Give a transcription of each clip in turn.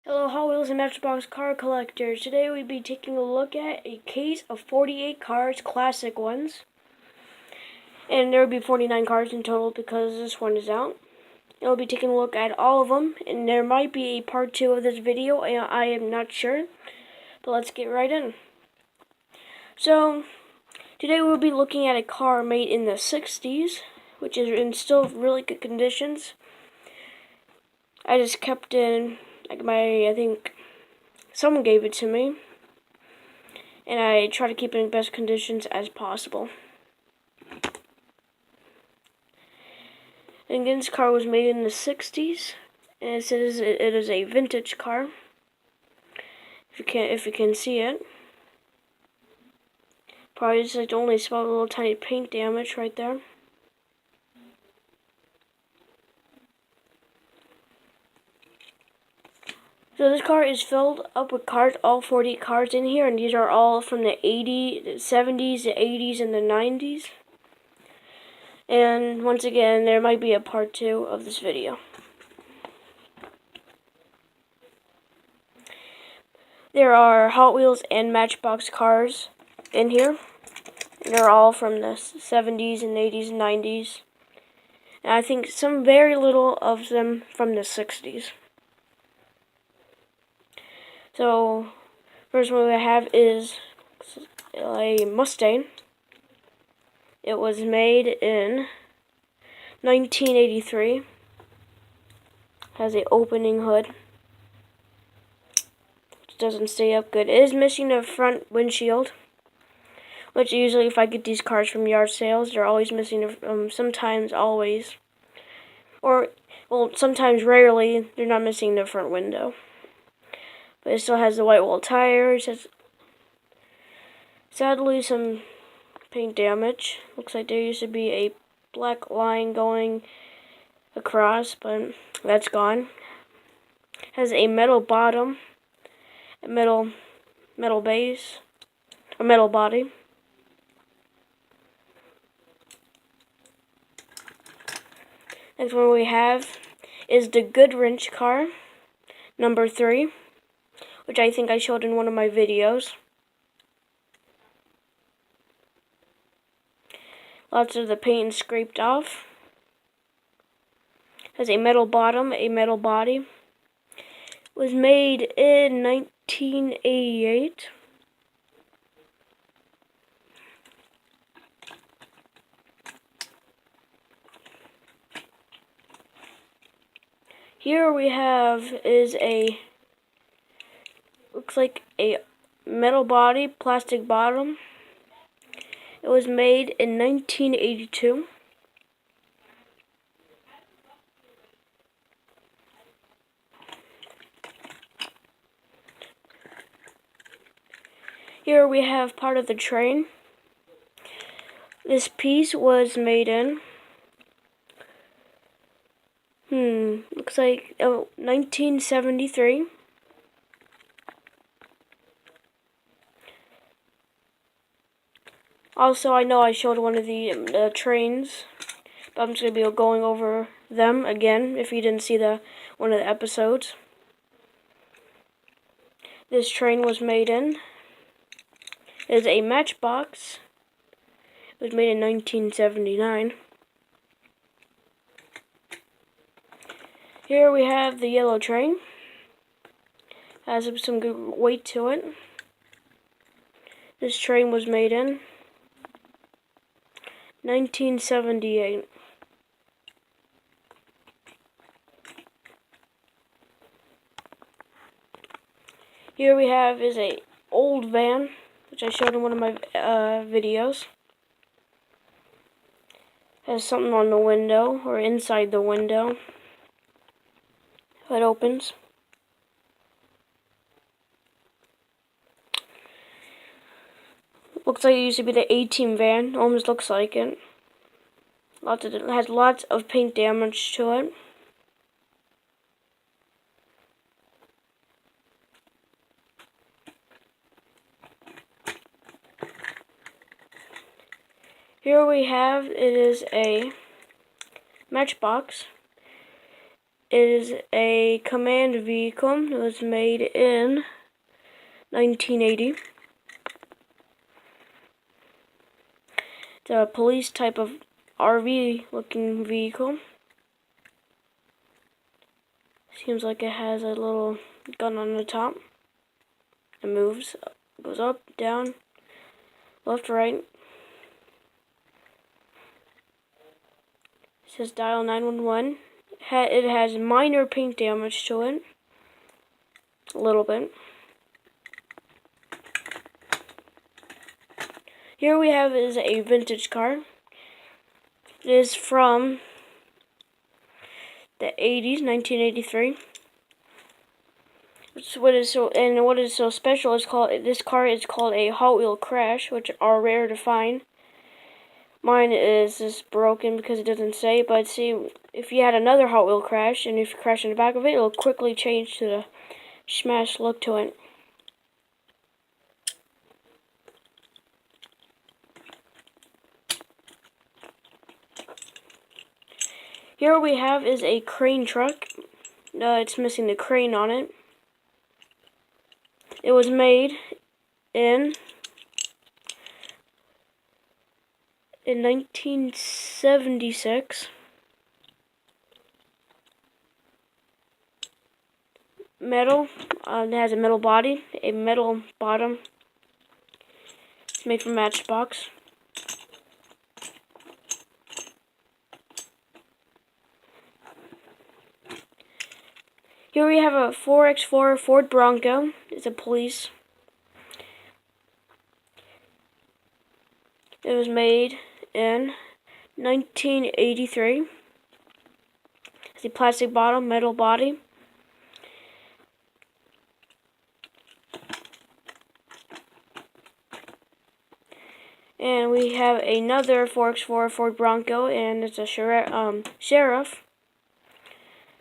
Hello, Hot Wheels and Matchbox car collectors. Today we'll be taking a look at a case of 48 cars, classic ones. And there will be 49 cars in total because this one is out. And we'll be taking a look at all of them. And there might be a part 2 of this video, I am not sure. But let's get right in. So, today we'll be looking at a car made in the 60s, which is in still really good conditions. I just kept in, I think someone gave it to me, and I try to keep it in best conditions as possible. And again, this car was made in the 60s, and it says it is a vintage car. If you can see it, probably just like only small little tiny paint damage right there. So this car is filled up with cars, all 40 cars in here, and these are all from the 80s, the 70s, the 80s, and the 90s. And once again, there might be a part 2 of this video. There are Hot Wheels and Matchbox cars in here. And they're all from the 70s and 80s and 90s. And I think some very little of them from the 60s. So, first one we have is a Mustang. It was made in 1983. Has an opening hood. It doesn't stay up good. It is missing the front windshield, which usually if I get these cars from yard sales, they're always missing, sometimes always. Or, well, sometimes rarely, they're not missing the front window. But it still has the white wall tires. Has, sadly, some paint damage. Looks like there used to be a black line going across, but that's gone. Has a metal bottom, a metal base, or metal body. Next one we have is the Goodwrench car, number 3, which I think I showed in one of my videos. Lots of the paint scraped off. Has a metal bottom, a metal body. Was made in 1988. Here we have is a, looks like a metal body, plastic bottom. It was made in 1982. Here we have part of the train. This piece was made in, looks like 1973. Also, I know I showed one of the trains, but I'm just going to be going over them again if you didn't see one of the episodes. This train was made in. It is a Matchbox. It was made in 1979. Here we have the yellow train. Has some good weight to it. This train was made in 1978. Here we have is a old van, which I showed in one of my videos. Has something on the window, or inside the window. It opens. Looks like it used to be the A-Team van. Almost looks like it. It has lots of paint damage to it. Here we have, it is a Matchbox. is a command vehicle. It was made in 1980. It's a police type of RV looking vehicle. Seems like it has a little gun on the top. It moves, goes up, down, left, right. It says dial 911. It has minor paint damage to it. A little bit. Here we have is a vintage car. It is from the 80s, 1983. What is so special is this car is called a Hot Wheel Crash, which are rare to find. Mine is just broken because it doesn't say, but see, if you had another Hot Wheel Crash and if you crash in the back of it, it'll quickly change to the smash look to it. Here we have is a crane truck. It's missing the crane on it. It was made in 1976. Metal. It has a metal body, a metal bottom. It's made from Matchbox. Here we have a 4x4 Ford Bronco. It's a police. It was made in 1983. It's a plastic bottom, metal body. And we have another 4x4 Ford Bronco, and it's a Sheriff.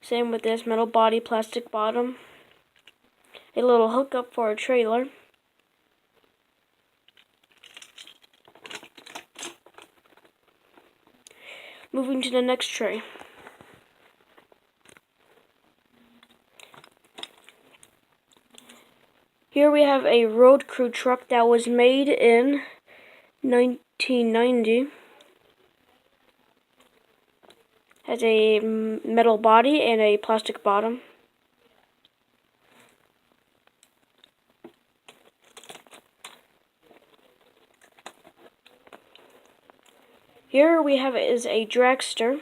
Same with this metal body, plastic bottom. A little hookup for a trailer. Moving to the next tray. Here we have a road crew truck that was made in 1990. Has a metal body and a plastic bottom. Here we have is a dragster.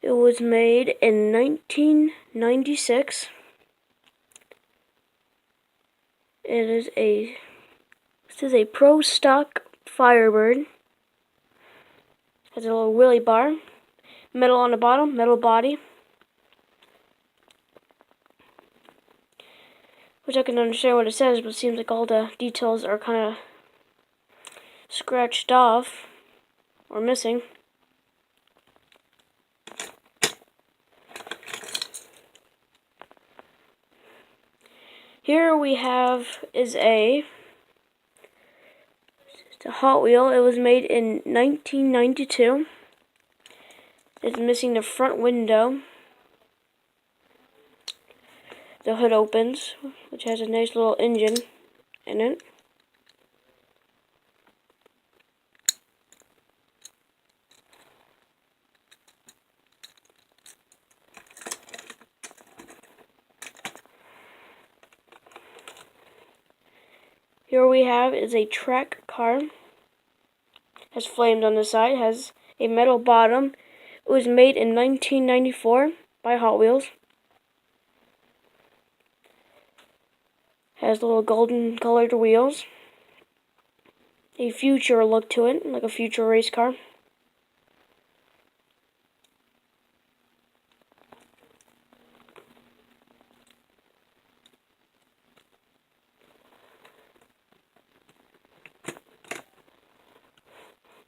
It was made in 1996. This is a Pro Stock Firebird. Has a little wheelie bar, metal on the bottom, metal body. Which I can understand what it says, but it seems like all the details are kind of scratched off or missing. Here we have is a Hot Wheel. It was made in 1992. It's missing the front window. The hood opens, which has a nice little engine in it. Here we have is a track car. Has flames on the side, has a metal bottom. It was made in 1994 by Hot Wheels. Has little golden colored wheels. A future look to it, like a future race car.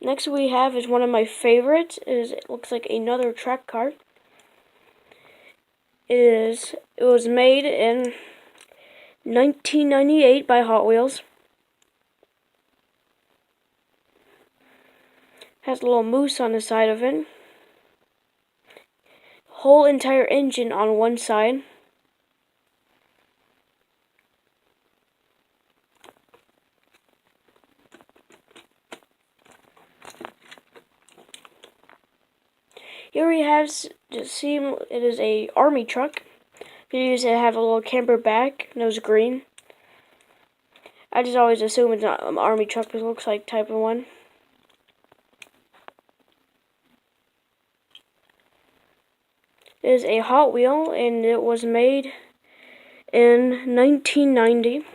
Next we have is one of my favorites. It looks like another track car. It was made in 1998 by Hot Wheels. Has a little moose on the side of it. whole entire engine on one side. Here we have, just see, it is a army truck. It have a little camper back, and it was green. I just always assume it's not an army truck, but it looks like type of one. It is a Hot Wheel, and it was made in 1990.